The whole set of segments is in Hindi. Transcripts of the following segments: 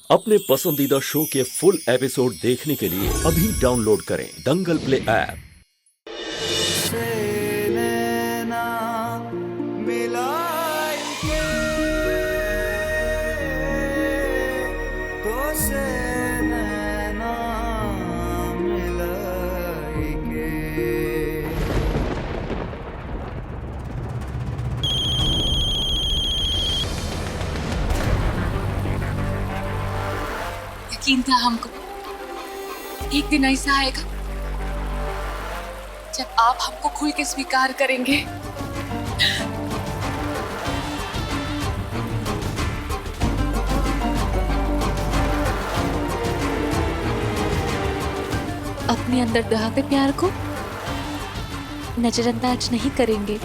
अपने पसंदीदा शो के फुल एपिसोड देखने के लिए अभी डाउनलोड करें दंगल प्ले ऐप। यकीन था हमको एक दिन ऐसा आएगा जब आप हमको खुल के स्वीकार करेंगे। अपने अंदर दहाते प्यार को नजरअंदाज नहीं करेंगे।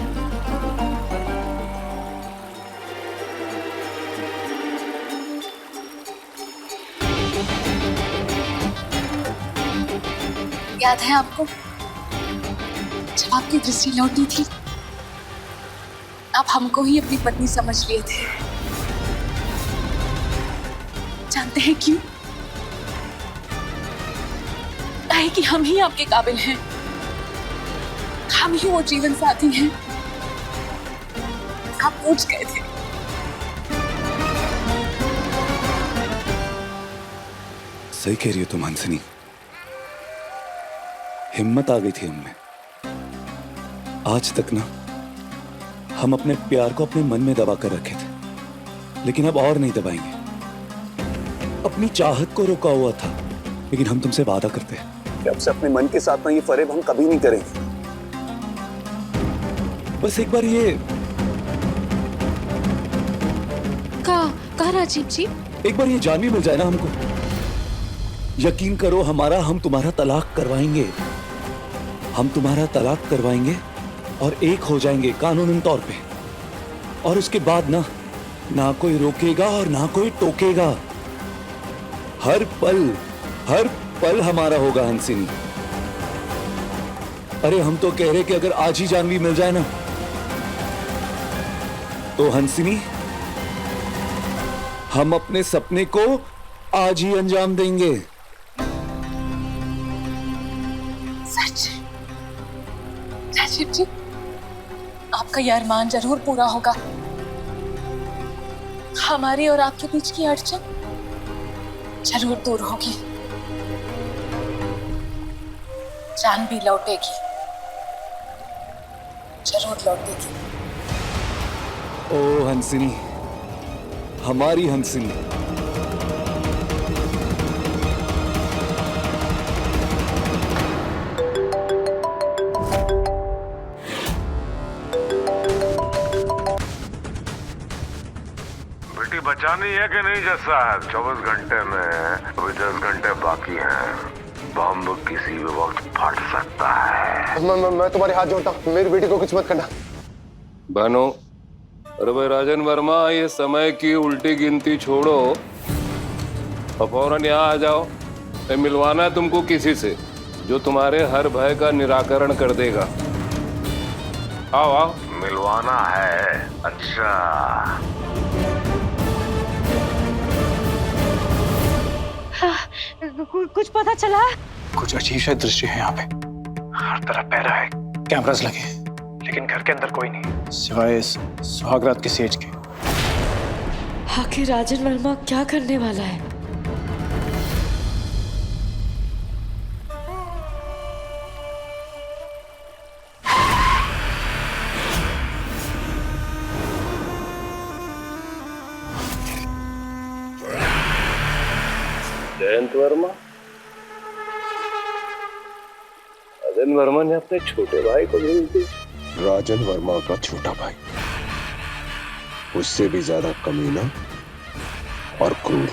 याद है आपको जब आपकी दृष्टि लौटी थी, आप हमको ही अपनी पत्नी समझ लिए थे। जानते हैं क्यों? काहे कि हम ही आपके काबिल हैं, हम ही वो जीवन साथी हैं आप पूछ गए थे। सही कह रही हो तुम हंसनी, हिम्मत आ गई थी हमें। आज तक ना हम अपने प्यार को अपने मन में दबा कर रखे थे, लेकिन अब और नहीं दबाएंगे। अपनी चाहत को रोका हुआ था, लेकिन हम तुमसे वादा करते हैं कि अब से अपने मन के साथ ना ये फरेब हम कभी नहीं करेंगे। बस एक बार ये का राजीव जी, एक बार ये जान भी मिल जाए ना हमको। यकीन करो, हम तुम्हारा तलाक करवाएंगे। हम तुम्हारा तलाक करवाएंगे और एक हो जाएंगे कानूनन तौर पे। और उसके बाद ना कोई रोकेगा और ना कोई टोकेगा। हर पल हमारा होगा हंसिनी। अरे हम तो कह रहे कि अगर आज ही जानवी मिल जाए ना, तो हंसिनी हम अपने सपने को आज ही अंजाम देंगे। सच राजीव जी, आपका यह अरमान जरूर पूरा होगा। हमारे और आपके बीच की अड़चन जरूर दूर होगी, जान भी लौटेगी, जरूर लौटेगी। ओ हंसिनी, हमारी हंसिनी। बेटी बचानी है कि नहीं जैसा है? 24 घंटे में अभी 10 घंटे बाकी हैं। बम किसी भी वक्त फट सकता है। मैं तुम्हारे हाथ जोड़ता हूँ, मेरी बेटी को कुछ मत करना। बहनों, अरे भाई राजन वर्मा, ये समय की उल्टी गिनती छोड़ो और फौरन यहाँ आ जाओ। मैं मिलवाना है तुमको किसी से जो तुम्हारे हर भय का निराकरण कर देगा। आओ आओ। मिलवाना है? अच्छा, कुछ पता चला? कुछ अजीब सा दृश्य है यहाँ पे। हर तरफ पहरा है, कैमरास लगे हैं, लेकिन घर के अंदर कोई नहीं सिवाय इस सुहागरात के सेज के। आखिर राजन वर्मा क्या करने वाला है? जयंत वर्मा, राजन वर्मा ने अपने छोटे भाई को भूल दी। राजन वर्मा का छोटा भाई, उससे भी ज्यादा कमीना और क्रूर।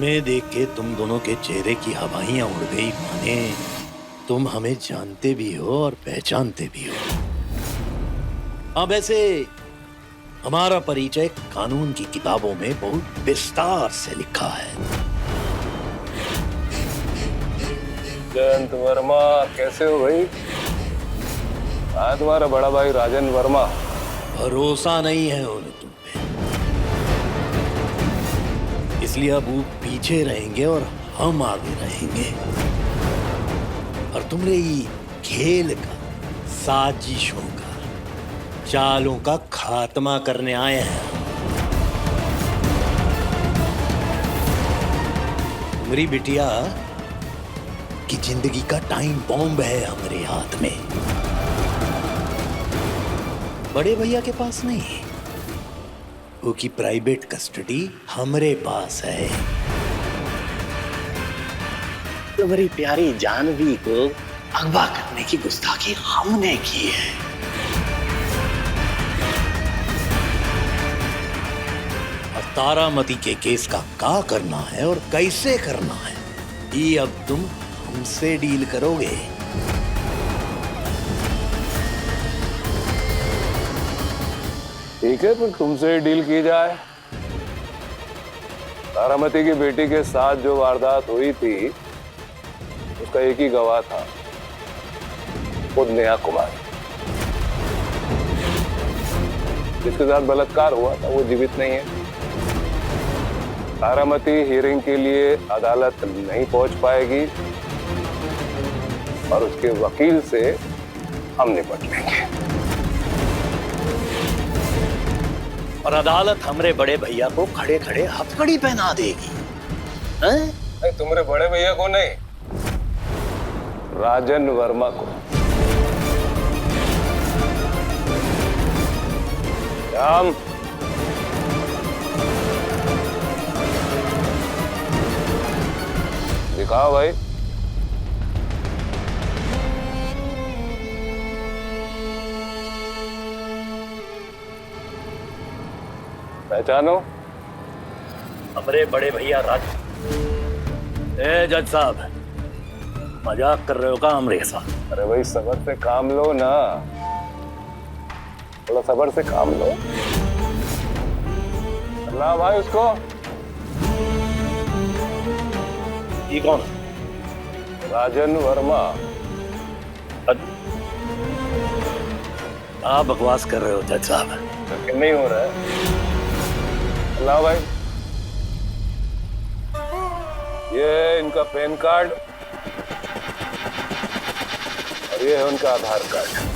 तुम्हें देख के तुम दोनों के चेहरे की हवाइयां उड़ गई माने। तुम हमें जानते भी हो और पहचानते भी हो। हाँ, वैसे हमारा परिचय कानून की किताबों में बहुत विस्तार से लिखा है। जयंत वर्मा, कैसे हो भाई? हाँ, तुम्हारा बड़ा भाई राजन वर्मा। भरोसा नहीं है उन्हें तुम पे, इसलिए अब वो पीछे रहेंगे और हम आगे रहेंगे। और तुमने ये खेल का, साजिशों का, चालों का खात्मा करने आए हैं। तुम्हारी बिटिया की जिंदगी का टाइम बॉम्ब है हमारे हाथ में, बड़े भैया के पास नहीं। वो की प्राइवेट कस्टडी हमारे पास है। तुम्हारी प्यारी जानवी को अगवा करने की गुस्ताखी हमने की है। और तारामती के केस का क्या करना है और कैसे करना है, ये अब तुम हमसे डील करोगे। ठीक है, फिर तुमसे डील की जाए। तारामती की बेटी के साथ जो वारदात हुई थी उसका एक ही गवाह था, खुद नेहा कुमारी। जिसके साथ बलात्कार हुआ था वो जीवित नहीं है। तारामती हियरिंग के लिए अदालत नहीं पहुंच पाएगी और उसके वकील से हम निपट लेंगे। और अदालत हमरे बड़े भैया को खड़े खड़े हथकड़ी पहना देगी। हैं? नहीं, तुम्हारे बड़े भैया को नहीं, राजन वर्मा को। श्याम, दिखाओ भाई। पहचानो? हमरे बड़े भैया राज। ए जज साहब, मजाक कर रहे हो का हमरे साथ? अरे भाई, सबर से काम लो ना, थोड़ा सबर से काम लो। ला भाई उसको। ये कौन? राजन वर्मा। आप बकवास कर रहे हो जज साहब। लेकिन नहीं हो रहा है। ला भाई, ये इनका पैन कार्ड और ये है उनका आधार कार्ड।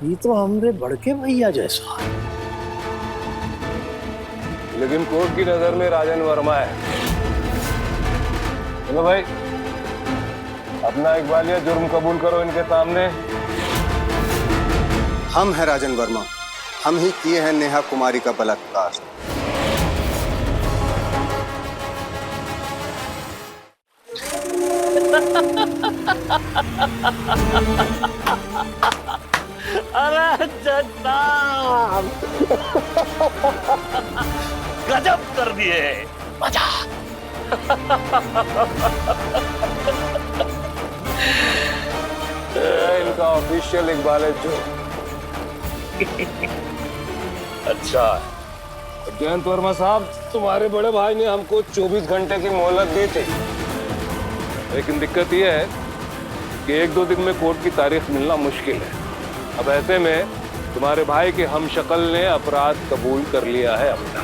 ये तो हमरे बड़के भैया जैसा। लेकिन कोर्ट की नजर में राजन वर्मा है। चलो भाई, अपना इकबालिया जुर्म कबूल करो इनके सामने। हम हैं राजन वर्मा, हम ही किए हैं नेहा कुमारी का बलात्कार। अरे जज साहब, गजब कर दिए, मजा। इनका ऑफिशियल इकबाल है जो। अच्छा, जयंत वर्मा साहब, तुम्हारे बड़े भाई ने हमको 24 घंटे की मोहलत दी थी, लेकिन दिक्कत यह है कि 1-2 दिन में कोर्ट की तारीख मिलना मुश्किल है। अब ऐसे में तुम्हारे भाई के हमशक्ल ने अपराध कबूल कर लिया है अपना।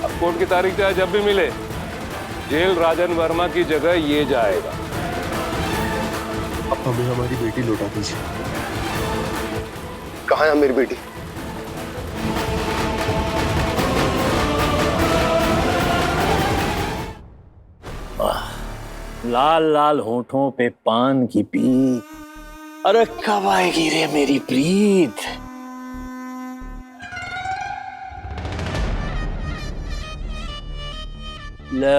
अब कोर्ट की तारीख चाहे जब भी मिले, जेल राजन वर्मा की जगह ये जाएगा। अब हमें हमारी बेटी लौटा दीजिए। कहाँ है मेरी बेटी? लाल लाल होठों पे पान की पी। अरे कब आएगी रे मेरी प्रीत? लो,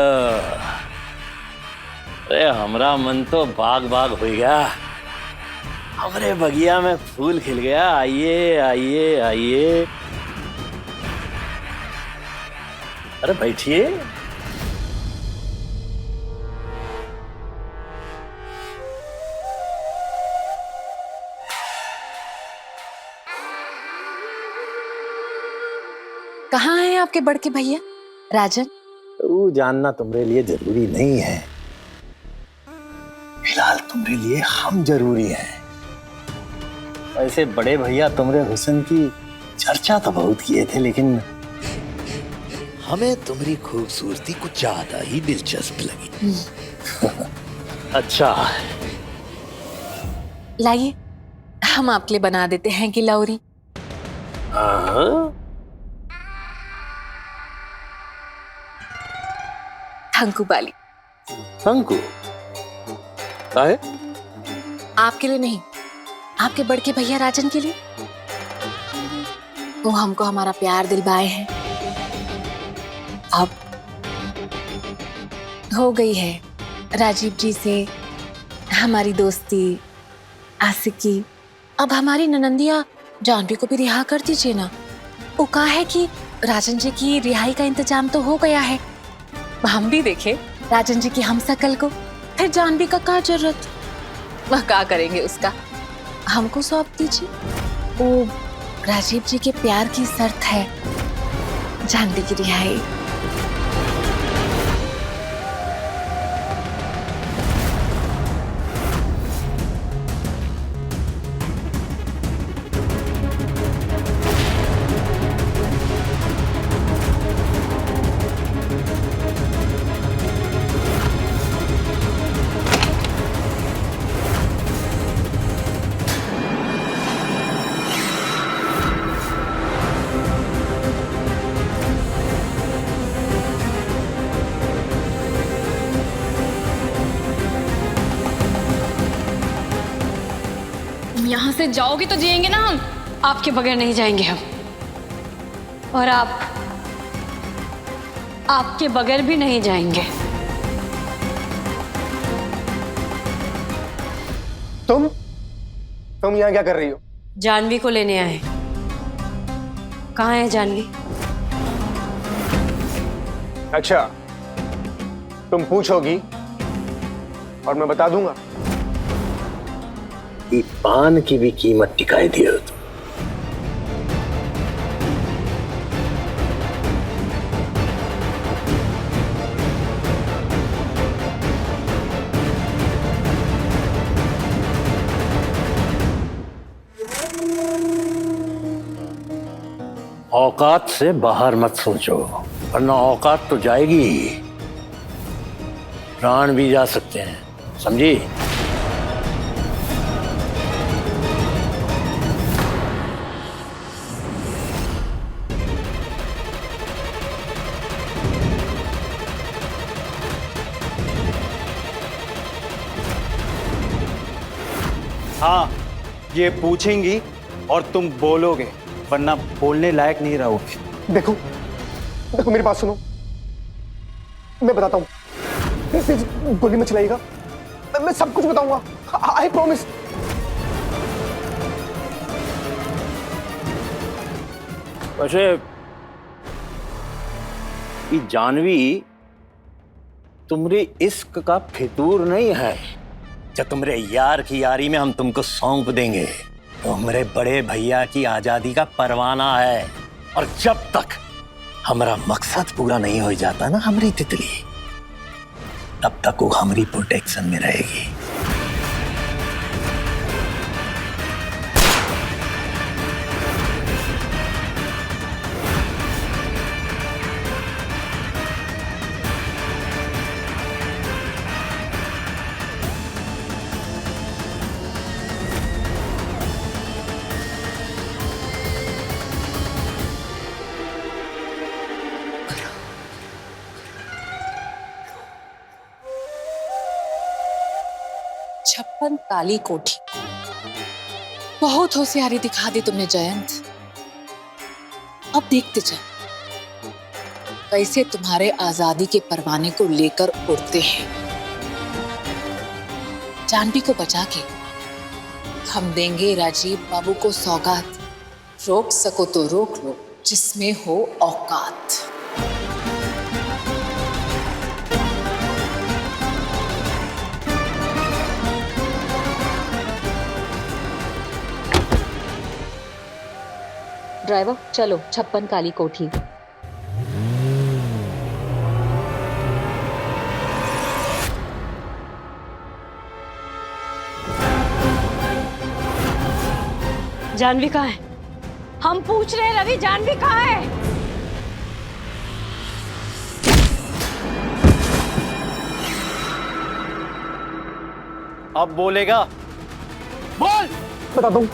अरे हमरा मन तो बाग बाग हो गया, हमरे बगिया में फूल खिल गया। आइए आइए आइए, अरे बैठिए। कहाँ हैं आपके बड़के भैया राजन? वो जानना तुम्हारे लिए जरूरी नहीं है, फिलहाल तुम्हारे लिए हम जरूरी हैं। ऐसे बड़े भैया तुम्हारे हुस्न की चर्चा तो बहुत किए थे, लेकिन हमें तुम्हारी खूबसूरती कुछ ज्यादा ही दिलचस्प लगी। अच्छा, लाइए हम आपके लिए बना देते हैं गिलौरी। हाँ, थंकू वाली। शंकु काहे? आपके लिए नहीं, आपके बड़के भैया राजन के लिए। वो हमको हमारा प्यार दिलवाए हैं। अब हो गई है राजीव जी से हमारी दोस्ती, आशिकी। अब हमारी ननंदिया जानवी को भी रिहा कर दीजिए ना। वो कहा है कि राजन जी की रिहाई का इंतजाम तो हो गया है, हम भी देखे राजन जी की हमशक्ल को, फिर जानवी का क्या जरूरत। वह क्या करेंगे उसका, हमको सौंप दीजिए। वो राजीव जी के प्यार की शर्त है जानवी की रिहाई। यहाँ से जाओगे तो जिएंगे ना हम, आपके बगैर नहीं जाएंगे हम। और आप आपके बगैर भी नहीं जाएंगे। तुम यहाँ क्या कर रही हो? जानवी को लेने आए। कहाँ है जानवी? अच्छा, तुम पूछोगी और मैं बता दूंगा। ये पान की भी कीमत टिकाई दिए हो तुम। औकात से बाहर मत सोचो, वरना औकात तो जाएगी ही, प्राण भी जा सकते हैं, समझी? हाँ, ये पूछेंगी और तुम बोलोगे, वरना बोलने लायक नहीं रहोगे। देखो देखो मेरी बात सुनो, मैं बताता हूँ। प्लीज गोली मत चलाइएगा, मैं सब कुछ बताऊंगा, आई प्रॉमिस। वैसे ये जानवी तुम्हारे इश्क का फितूर नहीं है। जब तुम्हारे यार की यारी में हम तुमको सौंप देंगे, तो हमारे बड़े भैया की आजादी का परवाना है। और जब तक हमारा मकसद पूरा नहीं हो जाता ना हमारी तितली, तब तक वो हमारी प्रोटेक्शन में रहेगी। 56 काली कोठी। बहुत होशियारी दिखा दी तुमने जयंत। अब देखते जाओ कैसे तुम्हारे आजादी के परवाने को लेकर उड़ते हैं। जानवी को बचा के हम देंगे राजीव बाबू को सौगात। रोक सको तो रोक लो, जिसमें हो औकात। ड्राइवर चलो 56 काली कोठी। जानवी कहाँ है? हम पूछ रहे हैं रवि, जानवी कहाँ है? अब बोलेगा, बोल। बताता हूँ,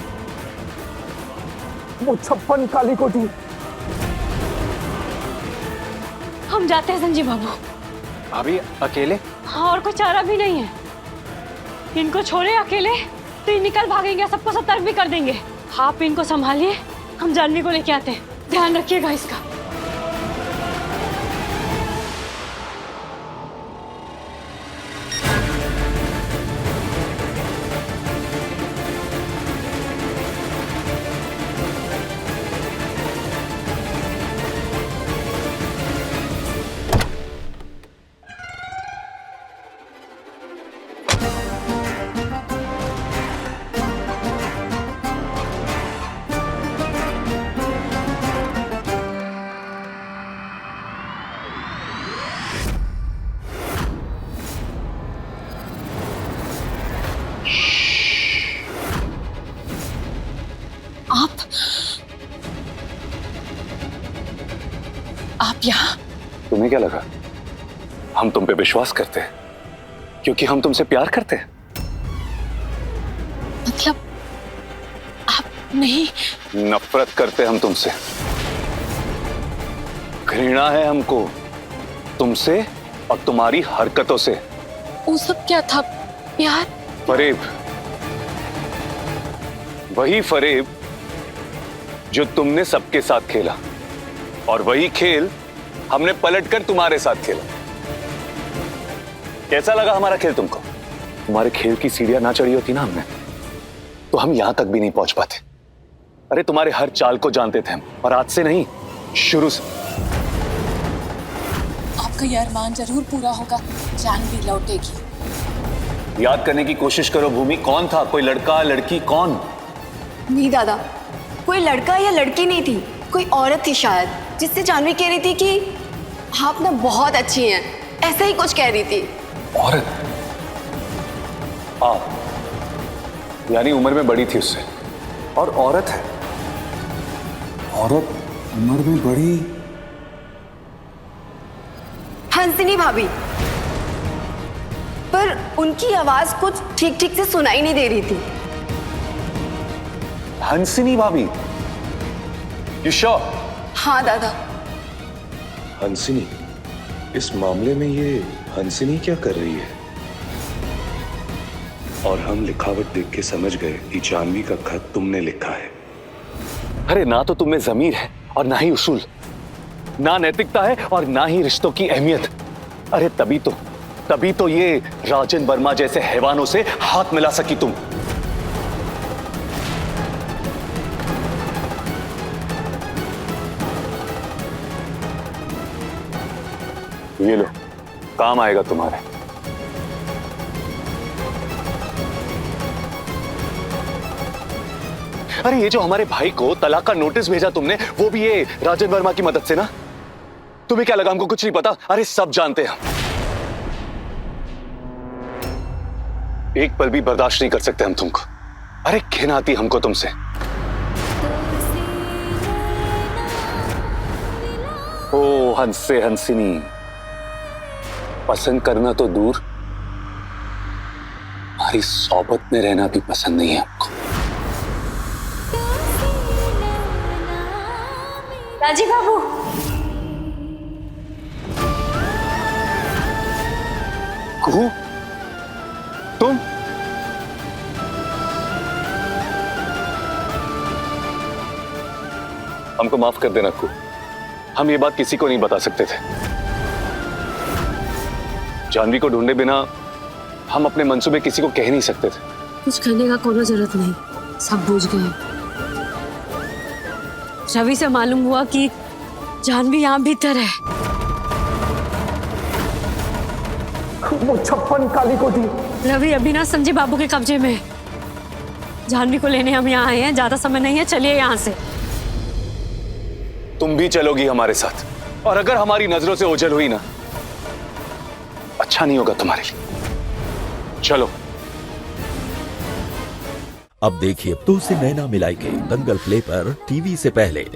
वो 56 काली कोठी। हम जाते हैं संजीव बाबू। अभी अकेले? हाँ, और कोई चारा भी नहीं है। इनको छोड़े अकेले तो ये निकल भागेंगे, सबको सतर्क भी कर देंगे। आप इनको संभालिए, हम जानवी को लेके आते हैं। ध्यान रखिएगा इसका। आप यहाँ? तुम्हें क्या लगा हम तुम पे विश्वास करते हैं क्योंकि हम तुमसे प्यार करते हैं? मतलब आप नहीं? नफरत करते हम तुमसे। घृणा है हमको तुमसे और तुम्हारी हरकतों से। वो सब क्या था? प्यार? फरेब, वही फरेब जो तुमने सबके साथ खेला, और वही खेल हमने पलटकर तुम्हारे साथ खेला। कैसा लगा हमारा खेल तुमको? तुम्हारे खेल की सीढ़ियां ना चढ़ी होती ना हमने, तो हम यहां तक भी नहीं पहुंच पाते। अरे तुम्हारे हर चाल को जानते थे हम, और आज से नहीं, शुरू से। आपका ये अरमान जरूर पूरा होगा, जानवी लौटेगी। याद करने की कोशिश करो भूमि, कौन था? कोई लड़का लड़की? कौन? नहीं दादा, कोई लड़का या लड़की नहीं थी, कोई औरत थी शायद, जिससे जानवी कह रही थी कि आप ना बहुत अच्छी हैं, ऐसा ही कुछ कह रही थी। औरत? आप यानी उम्र में बड़ी थी उससे, और औरत है। औरत उम्र में बड़ी? हंसिनी भाभी, पर उनकी आवाज कुछ ठीक ठीक से सुनाई नहीं दे रही थी। हंसिनी भाभी? You sure? हाँ दादा। हंसिनी? इस मामले में ये हंसिनी क्या कर रही है? और हम लिखावट देख के समझ गए कि जानवी का खत तुमने लिखा है। अरे ना तो तुम्हें ज़मीर है और ना ही उसूल, ना नैतिकता है और ना ही रिश्तों की अहमियत। अरे तभी तो ये राजन वर्मा जैसे हैवानों से हाथ मिला सकी तुम। ये लो, काम आएगा तुम्हारे। अरे ये जो हमारे भाई को तलाक का नोटिस भेजा तुमने, वो भी ये राजन वर्मा की मदद से ना? तुम्हें क्या लगा हमको कुछ नहीं पता? अरे सब जानते हैं। एक पल भी बर्दाश्त नहीं कर सकते हम तुमको। अरे घिन आती हमको तुमसे। ओ हंसे हंसिनी, पसंद करना तो दूर, हमारी सोबत में रहना भी पसंद नहीं है आपको। राजीव बाबू, कुहू, तुम? हमको माफ कर देना अक्कू। हम ये बात किसी को नहीं बता सकते थे। जानवी को ढूंढे बिना हम अपने मंसूबे किसी को कह नहीं सकते थे। कुछ करने का कोई जरूरत नहीं, सब बुझ गए। रवि से मालूम हुआ कि जानवी यहाँ भीतर है। वो 56 काली कोठी। रवि अभी ना संजय बाबू के कब्जे में है। जानवी को लेने हम यहाँ आए हैं, ज्यादा समय नहीं है, चलिए यहाँ से। तुम भी चलोगी हमारे साथ, और अगर हमारी नजरों से ओझल हुई ना, अच्छा नहीं होगा तुम्हारे लिए। चलो। अब देखिए तो से नैना मिलाई के दंगल प्ले पर टीवी से पहले।